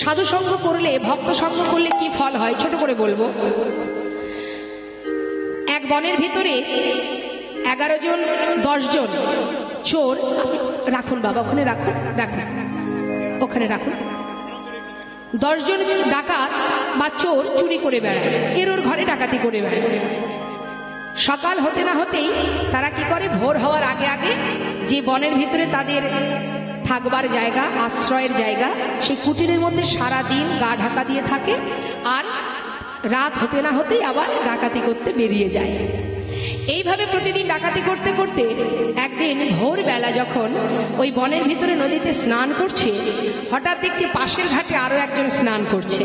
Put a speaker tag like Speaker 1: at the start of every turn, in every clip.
Speaker 1: সাধু সঙ্গ করলে, ভক্ত সঙ্গ করলে কি ফল হয় ছোট করে বলবো। এক বনের ভিতরে 11 জন 10 জন চোর, রাখুন বাবা ওখানে রাখুন, রাখুন ওখানে রাখুন, 10 জন ডাকাত বা চোর চুরি করে বেড়ায়, এর ওর ঘরে ডাকাতি করে বেড়ায়। সকাল হতে না হতেই তারা কি করে, ভোর হওয়ার আগে আগে যে বনের ভিতরে তাদের থাকবার জায়গা, আশ্রয়ের জায়গা, সেই কুটিরের মধ্যে সারা দিন গা ঢাকা দিয়ে থাকে, আর রাত হতে না হতেই আবার ডাকাতি করতে বেরিয়ে যায়। এইভাবে প্রতিদিন ডাকাতি করতে করতে একদিন ভোরবেলা যখন ওই বনের ভিতরে নদীতে স্নান করছে, হঠাৎ দেখছে পাশের ঘাটে আরো একজন স্নান করছে।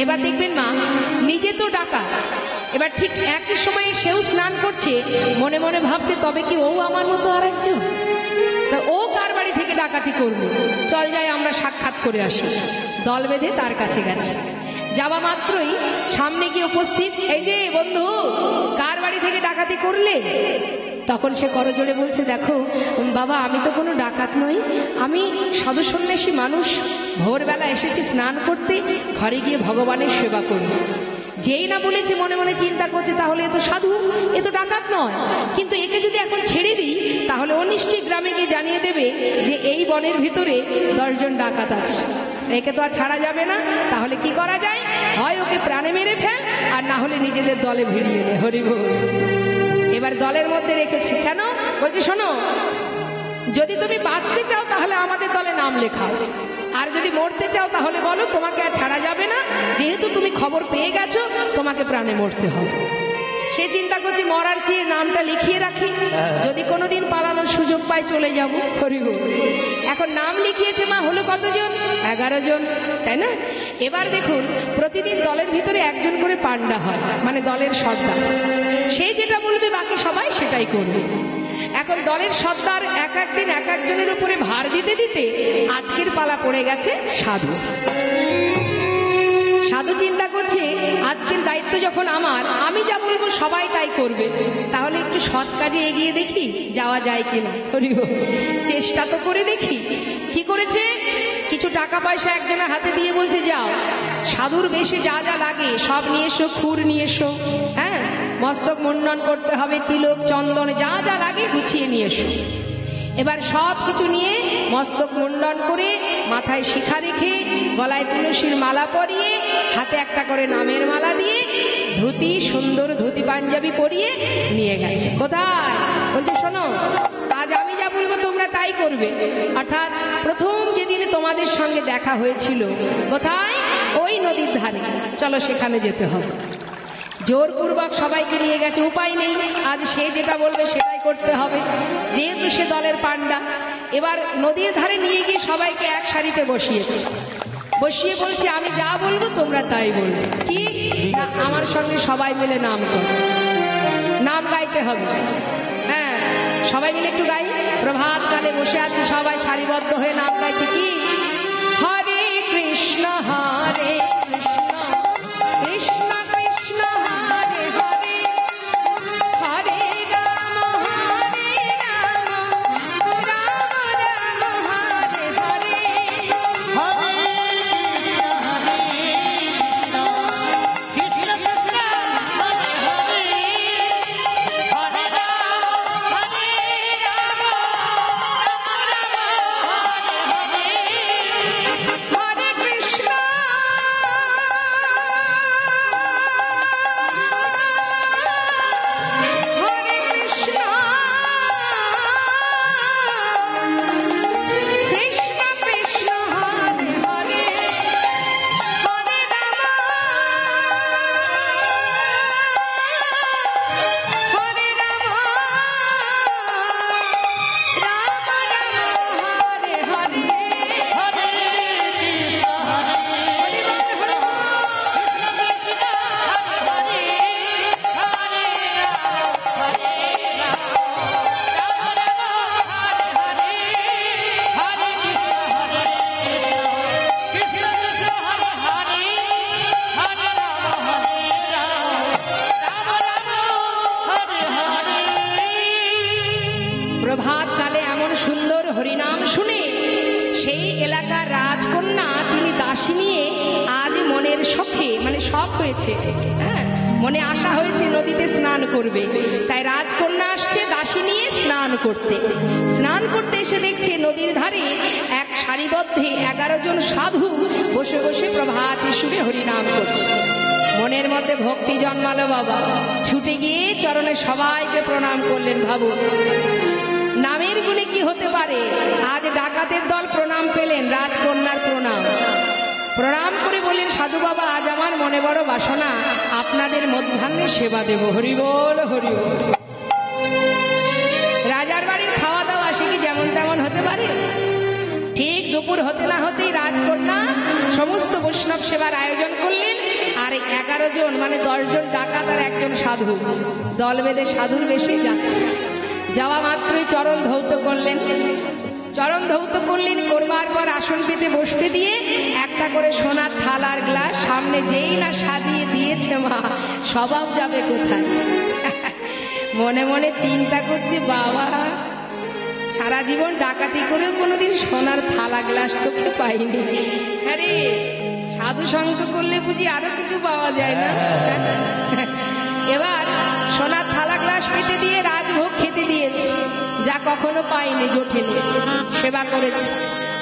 Speaker 1: এবার দেখবেন মা, নিজে তো ডাকাত, এবার ঠিক একই সময়ে সেও স্নান করছে, মনে মনে ভাবছে তবে কি ও আমার মতো আর একজন, তা ও কার বাড়ি থেকে ডাকাতি করবে, চল যাই আমরা সাক্ষাৎ করে আসি। দল বেঁধে তার কাছে গেছে, যাওয়া মাত্রই সামনে গিয়ে উপস্থিত, এই যে বন্ধু কার বাড়ি থেকে ডাকাতি করলে? তখন সে করজোড়ে বলছে, দেখো বাবা আমি তো কোনো ডাকাত নই, আমি সাধু সন্ন্যাসী মানুষ, ভোরবেলা এসেছি স্নান করতে, ঘরে গিয়ে ভগবানের সেবা করব। যেই না বলেছে মনে মনে চিন্তা করছে তাহলে এ তো সাধু, এ তো ডাকাত নয়, কিন্তু একে যদি এখন ছেড়ে দিই তাহলে ও নিশ্চয়ই গ্রামে গিয়ে জানিয়ে দেবে যে এই বনের ভিতরে 10 জন ডাকাত আছে, একে তো আর ছাড়া যাবে না। তাহলে কি করা যায়, হয় ওকে প্রাণে মেরে ফেল, আর না হলে নিজেদের দলে ভিড়িয়ে নে। হরি বল। এবার দলের মধ্যে রেখেছি, কেন বলছি, শোনো যদি তুমি বাঁচতে চাও তাহলে আমাদের দলে নাম লেখাও, আর যদি মরতে চাও তাহলে বলো তোমাকে আর ছাড়া যাবে না, যেহেতু তুমি খবর পেয়ে গেছো তোমাকে প্রাণে মরতে হবে। সে চিন্তা করছি মরার চেয়ে নামটা লিখিয়ে রাখি, যদি কোনোদিন পালানোর সুযোগ পাই চলে যাবো। হরিব। এখন নাম লিখিয়েছে মা, হলো কতজন? 11 জন, তাই না? এবার দেখুন প্রতিদিন দলের ভিতরে একজন করে পান্ডা হয়, মানে দলের সর্দার, সে যেটা বলবে বাকি সবাই সেটাই করবে। এখন দলের সর্দার এক একদিন এক একজনের উপরে ভার দিতে দিতে আজকের পালা পড়ে গেছে সাধু। সাধু চিন্তা করছে আজকের দায়িত্ব যখন আমার, আমি যা বলবো সবাই তাই করবে, তাহলে একটু সৎ কাজে এগিয়ে দেখি যাওয়া যায় কিনা। চেষ্টা তো করে দেখি। কি করেছে, কিছু টাকা পয়সা একজনের হাতে দিয়ে বলছে যাও সাধুর বেশে যা যা লাগে সব নিয়ে এসো, খুর নিয়ে এসো, হ্যাঁ মস্তক মুন্ডন করতে হবে, তিলক চন্দন যা যা লাগে গুছিয়ে নিয়ে এসো। এবার সব কিছু নিয়ে মস্তক মুন্ডন করে, মাথায় শিখা রেখে, গলায় তুলসীর মালা পরিয়ে, হাতে একটা করে নামের মালা দিয়ে, ধুতি সুন্দর ধুতি পাঞ্জাবি পরিয়ে নিয়ে গেছে। কোথায়? বলছে শোনো আজ আমি যা বলবো তোমরা তাই করবে। অর্থাৎ প্রথম যেদিনে তোমাদের সঙ্গে দেখা হয়েছিল, কোথায়? ওই নদীর ধারে, চলো সেখানে যেতে হবে। জোরপূর্বক সবাইকে নিয়ে গেছে, উপায় নেই, আজ সে যেটা বলবে সেটাই করতে হবে, যেহেতু সে দলের পান্ডা। এবার নদীর ধারে নিয়ে গিয়ে সবাইকে এক সারিতে বসিয়েছে, বসিয়ে বলছে আমি যা বলবো তোমরা তাই বলবে। কি না, আমার সঙ্গে সবাই মিলে নাম কর, নাম গাইতে হবে। হ্যাঁ সবাই মিলে একটু গাই। প্রভাত কালে বসে আছে সবাই সারিবদ্ধ হয়ে নাম গাইছে। কি? হরে কৃষ্ণ হরে কৃষ্ণ কৃষ্ণ কৃষ্ণ হরে হরে, হরে রাম হরে রাম, রাম রাম হরে হরে, হরে কৃষ্ণ হরে কৃষ্ণ হরে হরে, হরে রাম হরে রাম, রাম রাম হরে হরে, হরে কৃষ্ণ হরে কৃষ্ণ কৃষ্ণ কৃষ্ণ হরে হরে, হরে রাম হরে রাম, রাম রাম হরে হরে, হরে কৃষ্ণ হরে হরে, প্রভাত কালে এমন সুন্দর হরিনাম শুনে সেই এলাকার রাজকন্যা তিনি দাস দাসী নিয়ে আজ মনের শখে মানে শখ হয়েছে, হ্যাঁ মনে আশা হয়েছে নদীতে স্নান করবে, তাই রাজকন্যা আসছে দাসী নিয়ে স্নান করতে। স্নান করতে এসে দেখছে নদীর ধারে এক সারিবদ্ধে 11 জন সাধু বসে বসে প্রভাতী সুরে হরিনাম করছে। মনের মধ্যে ভক্তি জন্মালো বাবা, ছুটে গিয়ে চরণে সবাইকে প্রণাম করলেন। ভাবুন নামের গুণে কি হতে পারে, আজ ডাকাতের দল প্রণাম পেলেন, রাজকন্যার প্রণাম। প্রণাম করে বললেন সাধু বাবা, আজ আমার মনে বড় বাসনা আপনাদের মধ্যাহ্নে সেবা দেব। হরি বল হরি বল। রাজার বাড়ির খাওয়া দাওয়া সে কি যেমন তেমন হতে পারে? ঠিক দুপুর হতে না হতেই রাজকন্যা সমস্ত বৈষ্ণব সেবার আয়োজন করলেন। আর 11 জন মানে 10 জন ডাকাত আর একজন সাধু দল বেঁধে সাধুর বেশি যাচ্ছে। যাওয়া মাত্রই চরণ ধৌত করলেন। চরণ ধৌত করলেন, করবার পর আসন পেতে বসতে দিয়ে একটা করে সোনার থালার গ্লাস সামনে যেই না সাজিয়ে দিয়েছে, মা স্বভাব যাবে কোথায়। মনে মনে চিন্তা করছে, বাবা সারা জীবন ডাকাতি করেও কোনোদিন সোনার থালা গ্লাস চোখে পাইনি, আরে সাধু সঙ্গ করলে বুঝি আরো কিছু পাওয়া যায় না। এবার সোনার থালা গ্লাস পেতে দিয়ে রাজভোগ খেতে দিয়েছে, যা কখনো পাইনি, জোটেনি। সেবা করেছে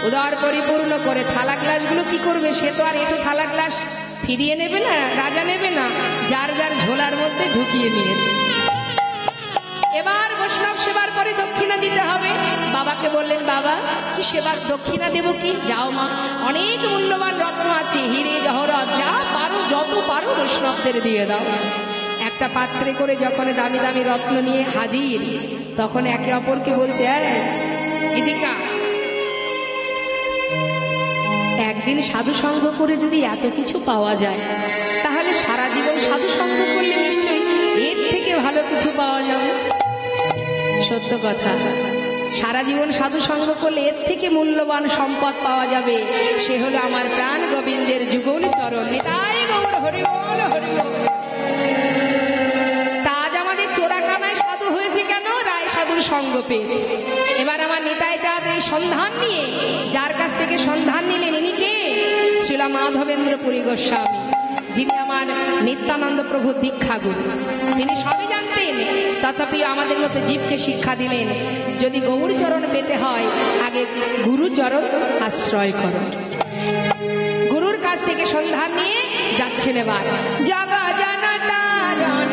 Speaker 1: উদার পরিপূর্ণ করে। থালা গ্লাসগুলো কি করবে, সে তো আর এটো থালা গ্লাস ফিরিয়ে নেবে না, রাজা নেবে না, যার যার ঝোলার মধ্যে ঢুকিয়ে নিয়েছে। এবার বৈষ্ণব সেবার পরে দক্ষিণা দিতে হবে। বাবাকে বললেন, বাবা কি সেবার দক্ষিণা দেব কি? যাও মা, অনেক মূল্যবান রত্ন আছে, হিরে জহরত, যা পারো যত পারো বৈষ্ণবদের দিয়ে দাও। একটা পাত্রে করে যখন দামি দামি রত্ন নিয়ে হাজির, তখন একে অপরকে বলছে, এদিকা একদিন সাধু সঙ্গ করে যদি এত কিছু পাওয়া যায়, তাহলে সারা জীবন সাধু সঙ্গ করলে নিশ্চয়ই এর থেকে ভালো কিছু পাওয়া যাবে। সত্য কথা, সারা জীবন সাধু সঙ্গ করলে এর থেকে মূল্যবান সম্পদ পাওয়া যাবে। সে হলো আমার প্রাণ গোবিন্দের যুগল চরণ। নিতাই গৌর হরি বল হরি বল। তাজ আমাদের চোরাকানায় সাধু হয়েছে কেন? রায় সাধুর সঙ্গ পেয়েছে। এবার আমার নিতাই চাঁদ এই সন্ধান নিয়ে, যার কাছ থেকে সন্ধান নিলেন ইনি কে? শ্রীলা মাধবেন্দ্র পুরী গোস্বামী, যিনি আমার নিত্যানন্দ প্রভু দীক্ষাগুরু। তিনি সবই জানতেন, তথাপি আমাদের মতো জীবকে শিক্ষা দিলেন, যদি গৌরচরণ পেতে হয় আগে গুরুচরণ আশ্রয় করো। গুরুর কাছ থেকে সন্ধান নিয়ে যাচ্ছেন। এবার জগা জানা তারণ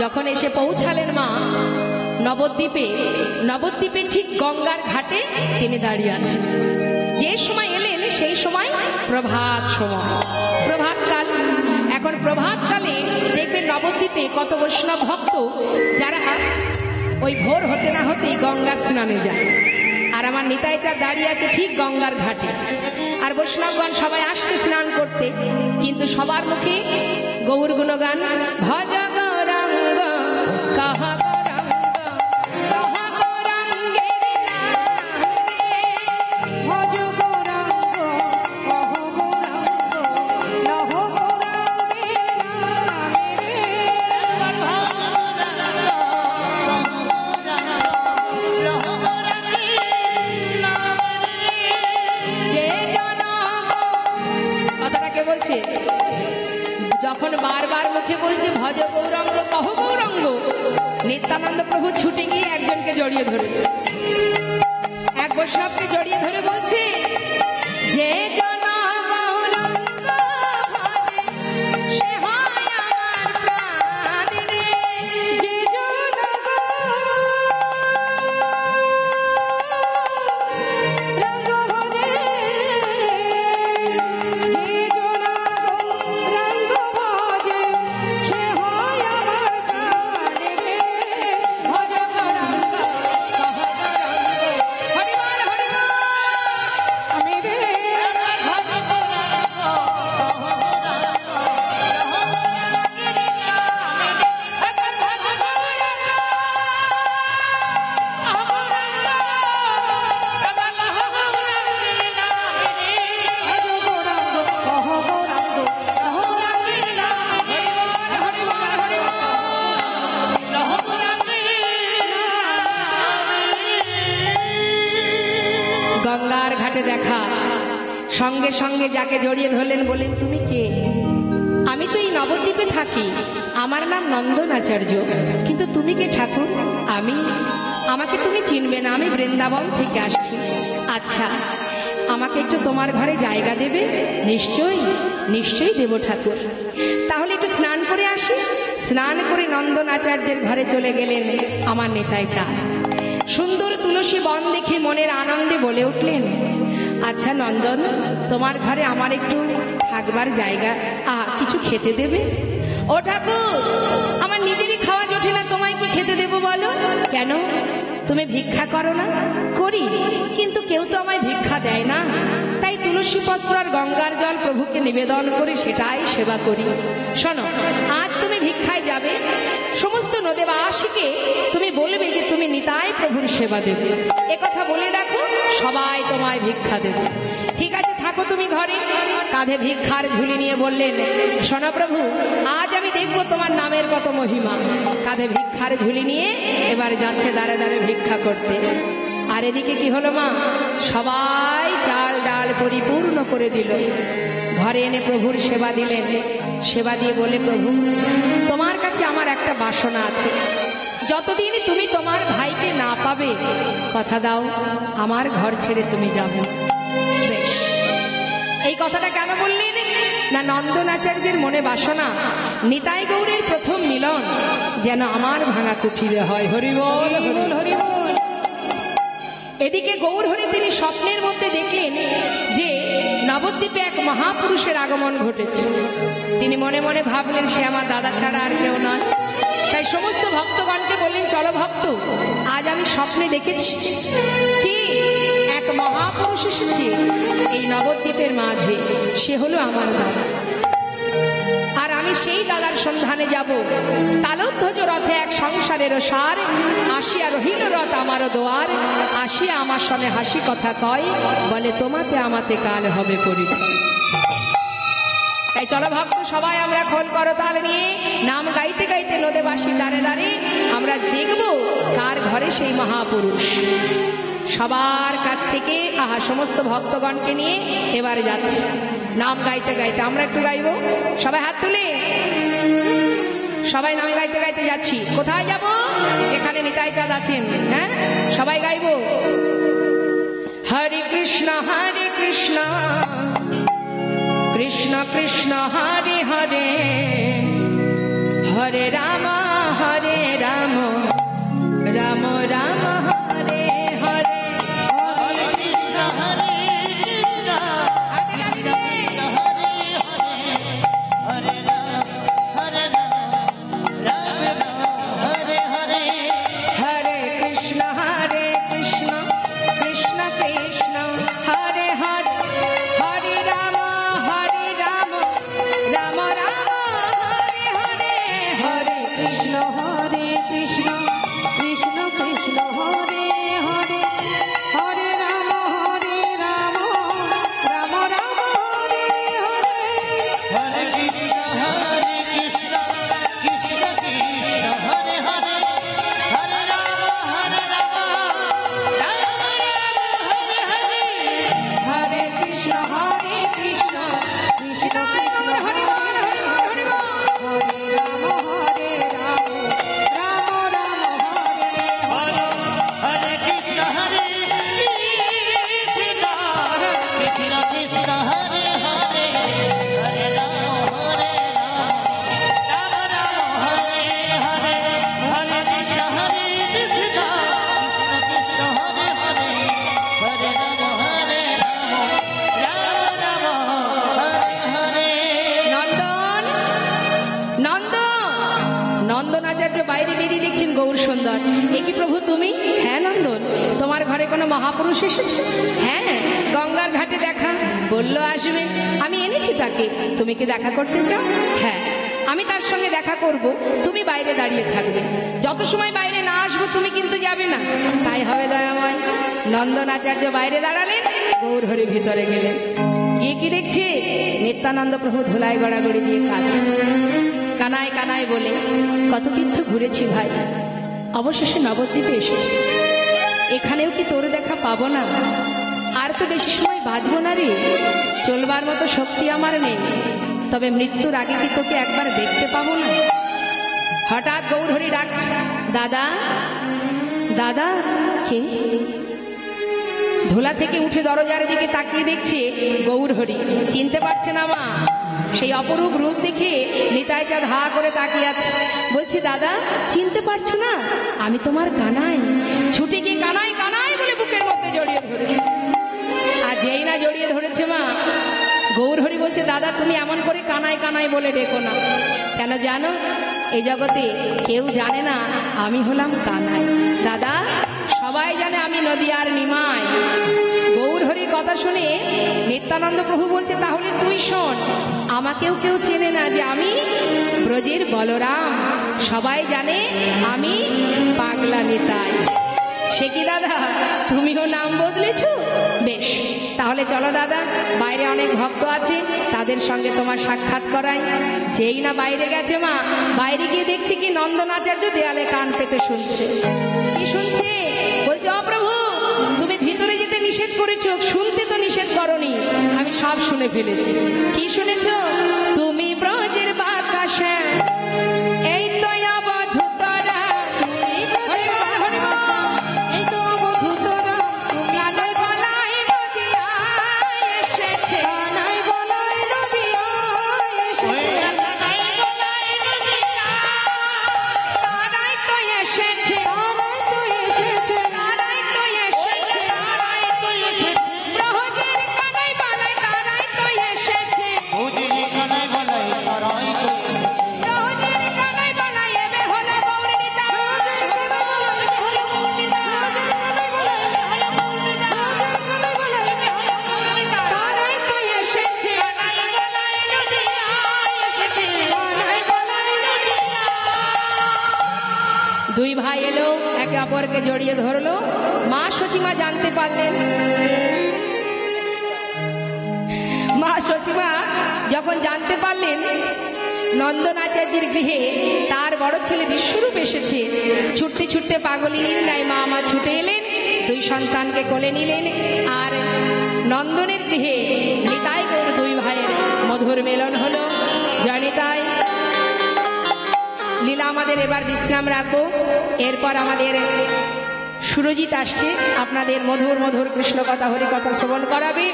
Speaker 1: যখন এসে পৌঁছালেন মা নবদ্বীপে, নবদ্বীপে ঠিক গঙ্গার ঘাটে তিনি দাঁড়িয়ে আছেন। যে সময় এলেন সেই সময় প্রভাত সময়, প্রভাতকাল। এখন প্রভাতকালে দেখবেন নবদ্বীপে কত বৈষ্ণব ভক্ত যারা ওই ভোর হতে না হতেই গঙ্গা স্নানে যায়। আর আমার নিতাই চাঁদ দাঁড়িয়ে আছে ঠিক গঙ্গার ঘাটে। আর বৈষ্ণবগণ সবাই আসছে স্নান করতে, কিন্তু সবার মুখে গৌর গুণগান। ভজ গৌরাঙ্গ কহ গৌরাঙ্গ, কহ গৌরাঙ্গের নাম রে। ভজ গৌরাঙ্গ কহ গৌরাঙ্গ, যখন বারবার মুখে বলছে ভজ গৌরঙ্গ কহ গৌরঙ্গ, নিত্যানন্দ প্রভু ছুটে গিয়ে একজনকে জড়িয়ে ধরেছে, এক বৈষ্ণবকে জড়িয়ে ধরে বলছে যে জন গৌরঙ্গ ভজে সে হয় আমার প্রাণ রে, যে জন গৌরঙ্গ ভজে, যে জন গৌরঙ্গ ভজে সে হয় আমার প্রাণ রে, ভজ গৌরঙ্গ কহ গৌরঙ্গ, হরি বল আমি রে ভজ গৌরঙ্গ কহ গঙ্গার ঘাটে দেখা, সঙ্গে সঙ্গে যাকে জড়িয়ে ধরলেন বললেন তুমি কে? আমি তো এই নবদ্বীপে থাকি, আমার নাম নন্দন আচার্য, কিন্তু তুমি কে ঠাকুর? আমাকে তুমি চিনবে না, আমি বৃন্দাবন থেকে আসছি। আচ্ছা, আমাকে একটু তোমার ঘরে জায়গা দেবে? নিশ্চয়ই নিশ্চয়ই দেব ঠাকুর। তাহলে একটু স্নান করে আসি। স্নান করে নন্দন আচার্যের ঘরে চলে গেলেন আমার নেতাই চাঁদ। সুন্দর তুলসী বন দেখে মনের আনন্দে বলে উঠলেন, আচ্ছা নন্দন, তোমার ঘরে আমার একটু থাকবার জায়গা, কিছু খেতে দেবে? ও ঠাকুর, আমার নিজেরই খাওয়া জোটে না, তোমায় কি খেতে দেবো বলো? কেন, তুমি ভিক্ষা করো না? করি, কিন্তু কেউ তো আমায় ভিক্ষা দেয় না, তাই তুলসী পত্র আর গঙ্গার জল প্রভুকে নিবেদন করে সেটাই সেবা করি। শোনো, আজ তুমি ভিক্ষায় যাবে, সমস্ত নদেবাসীকে তুমি বলবে যে তুমি নিতাই প্রভুর সেবা দেবে, একথা বলে দেখো, সবাই তোমায় ভিক্ষা দেবে। ঠিক আছে, থাকো তুমি ঘরে। কাঁধে ভিক্ষার ঝুলি নিয়ে বললেন, শোনো প্রভু, আজ আমি দেখবো তোমার নামের কত মহিমা। কাঁধে ভিক্ষার ঝুলি নিয়ে এবার যাচ্ছে দাঁড়ে দাঁড়ে ভিক্ষা করতে। আর এদিকে কি হলো মা, সবাই চাল ডাল পরিপূর্ণ করে দিল, ঘরে এনে প্রভুর সেবা দিলেন। সেবা দিয়ে বলে, প্রভু তোমার কাছে আমার একটা বাসনা আছে, যতদিন তুমি তোমার ভাইকে না পাবে, কথা দাও আমার ঘর ছেড়ে তুমি যাবে। বেশ, এই কথাটা কেন বললেন না, নন্দন আচার্যের মনে বাসনা নিতাই গৌরের প্রথম মিলন যেন আমার ভাঙা কুঠিরে হয়। হরিবল হরিবল হরিবল। এদিকে গৌর হরি তিনি স্বপ্নের মধ্যে দেখলেন যে নবদ্বীপে এক মহাপুরুষের আগমন ঘটেছে। তিনি মনে মনে ভাবলেন সে আমার দাদা ছাড়া আর কেউ নয়। তাই সমস্ত ভক্তগণকে বললেন, চলো ভক্ত, আজ আমি স্বপ্নে দেখেছি কি এক মহাপুরুষ এসেছে এই নবদ্বীপের মাঝে, সে হলো আমার দাদা, আর আমি সেই দাদার সন্ধানে যাব। তালধ্বজ রথে এক সংসারের সার, আসিয়া রহিল রথ আমারও দোয়ার, আসিয়া আমার সনে হাসি কথা কয়, বলে তোমাতে আমাতে কাল হবে পরিচয়। তাই চলো ভক্ত, সবাই আমরা খোল করতাল নিয়ে নাম গাইতে গাইতে নদেবাসী দাঁড়ে দাঁড়িয়ে আমরা দেখব কার ঘরে সেই মহাপুরুষ। সবার কাছ থেকে সমস্ত ভক্তগণকে নিয়ে এবারে যাচ্ছে নাম গাইতে গাইতে। আমরা একটু গাইব, সবাই হাত তুলে, সবাই নাম গাইতে গাইতে যাচ্ছি। কোথায় যাব? যেখানে নিতাই চাঁদ আছেন। হ্যাঁ, সবাই গাইব, হরে কৃষ্ণ কৃষ্ণ কৃষ্ণ হরে হরে, হরে রাম রাম রাম হরে হরে, হরে কৃষ্ণ হরে কৃষ্ণ, হরে রাম রাম রাম হরে হরে, হরে কৃষ্ণ কৃষ্ণ কৃষ্ণ হরে হরে, হরে রাম রাম রাম হরে হরে, হরে কৃষ্ণ কৃষ্ণ কৃষ্ণ কৃষ্ণ হরে হরে, হরে রাম রাম রাম হরে হরে, হরে কৃষ্ণ কৃষ্ণ কৃষ্ণ কৃষ্ণ হরে হরে, হরে রাম রাম বাইরে বেরিয়ে দেখছেন গৌর সুন্দর। এ কি প্রভু তুমি? হ্যাঁ নন্দন, তোমার ঘরে কোনো মহাপুরুষ এসেছে? হ্যাঁ, গঙ্গার ঘাটে দেখা বললো আসবে, আমি এনেছি তাকে। তুমি কি দেখা করতে চাও? হ্যাঁ, আমি তার সঙ্গে দেখা করব, তুমি বাইরে দাঁড়িয়ে থাকবে। যত সময় বাইরে না আসবো তুমি কিন্তু যাবে না। তাই হবে দয়াময়। নন্দন আচার্য বাইরে দাঁড়ালেন, গৌর হরি ভিতরে গেলেন। গিয়ে কি দেখছে? নিত্যানন্দ প্রভু ধুলায় গড়াগড়ি দিয়ে কাঁদছে। কানায় কানায় বলে, কত তীর্থ ঘুরেছি ভাই, অবশেষে নবদ্বীপে এসেছি। এখানেও কি তোর দেখা পাবো না? আর তো বেশি সময় বাঁচবো না রে, চলবার মতো শক্তি আমার নেই। তবে মৃত্যুর আগে কি তোকে একবার দেখতে পাবো না? হঠাৎ গৌরহরি ডাকছে, দাদা দাদা। কে? ধুলা থেকে উঠে দরজার দিকে তাকিয়ে দেখছে গৌরহরি। চিনতে পারছে না মা। সেই অপরূপ রূপ দেখে নিতাই চাঁদ হা করে তাকিয়ে আছে। বলছি, দাদা চিনতে পারছো না? আমি তোমার কানাই। ছুটে গিয়ে কানাই কানাই বলে বুকের মধ্যে জড়িয়ে ধরেছে। আর যেই না জড়িয়ে ধরেছে মা, গৌরহরি বলছে, দাদা তুমি এমন করে কানাই কানাই বলে ডেকো না। কেন জানো? এই জগতে কেউ জানে না আমি হলাম কানাই। দাদা সবাই জানে আমি নদিয়ার নিমাই। গৌরহরির কথা শুনে নিত্যানন্দ প্রভু বলছে, তাহলে তুই শোন, আমাকেও কেউ চেনে না যে আমি ব্রজের বলরাম। সবাই জানে আমি পাগলা নিতাই। সে কি দাদা, তুমিও নাম বদলেছ? বেশ, তাহলে চলো দাদা, বাইরে অনেক ভক্ত আছে, তাদের সঙ্গে তোমার সাক্ষাৎ করাই। যেই না বাইরে গেছে মা, বাইরে গিয়ে দেখছি কি নন্দন আচার্য দেয়ালে কান পেতে শুনছে। কি শুনছে? বলছে, ও প্রভু তুমি ভিতরে যেতে নিষেধ করেছো, শুনতে তো নিষেধ করনি। আমি সব শুনে ফেলেছি। কি শুনেছ? তুমি ব্রজের বাতাসে এই তো অবধূতরা, এই তো অবধূতরা, কানাই গলায় নদিয়ায় এসেছে, কানাই গলায় নদিয়ায় এসেছে, কানাই গলায় নদিয়ায়, তারাই তো এসেছে, তারাই তো এসেছে, তারাই তো এসেছে, তারাই তো এসেছে, ব্রজের কানাই গলায় তারাই তো এসেছে, ব্রজের কানাই গলায় তারাই তো এসেছে, ব্রজের কানাই গলায় এবে হলো গৌর নিতাই, তারাই তো এসেছে, কানাই গলায় নদিয়ায় এসেছে, কানাই গলায় নদিয়ায়। দুই ভাই এলো, একে অপরকে জড়িয়ে ধরলো। মা সচিমা জানতে পারলেন। মা সচিমা যখন জানতে পারলেন নন্দন আচার্যের গৃহে তার বড় ছেলে বিশ্বরূপ এসেছে, ছুটতে ছুটতে পাগলিনীর ন্যায় মা মা ছুটে এলেন, দুই সন্তানকে কোলে নিলেন। আর নন্দনের গৃহে নিতাই গৌর দুই ভাইয়ের মধুর মিলন হলো। জয় নিতাই। লীলা আমাদের এবার বিশ্রাম রাখো। এরপর আমাদের সুরজিৎ আসছে, আপনাদের মধুর মধুর কৃষ্ণ কথা হরি কথা শ্রবণ করাবে।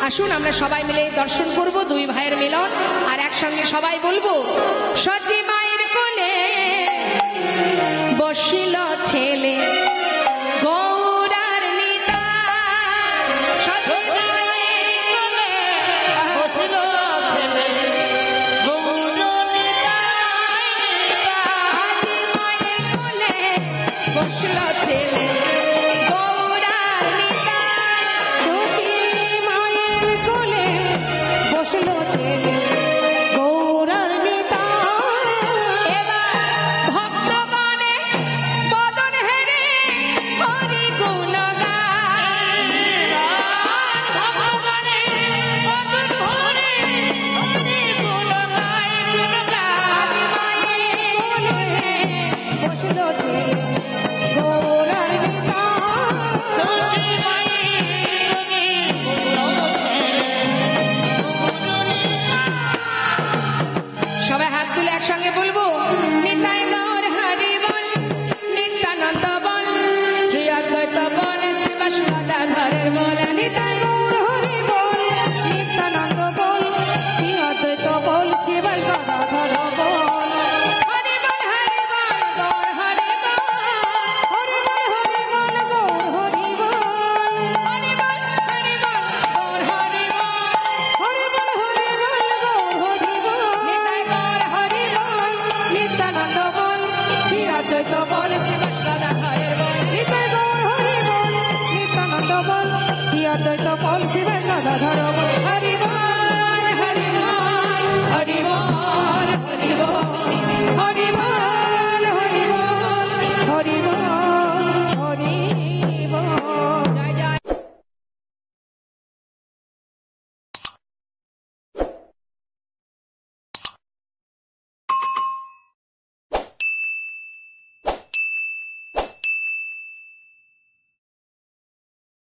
Speaker 1: আসুন আমরা সবাই মিলে দর্শন করব দুই ভাইয়ের মিলন, আর একসঙ্গে সবাই বলবো, সচি মায়ের কোলে বসিল ছেলে গৌরার নিতাই, সচি মায়ের কোলে বসিল ছেলে গৌরার নিতাই, সচি মায়ের কোলে বসিল ছেলে গৌরার নিতাই, সচি মায়ের কোলে বসিল ছেলে গৌরার নিতাই। এবার ভক্তগণে বদন হেরে হরি গুণ গায়, ভক্তগণে বদন হেরে হরি গুণ গায়, গুণ গায়। মায়ের কোলে বসিল ছেলে গৌরার নিতাই। ধরো বলে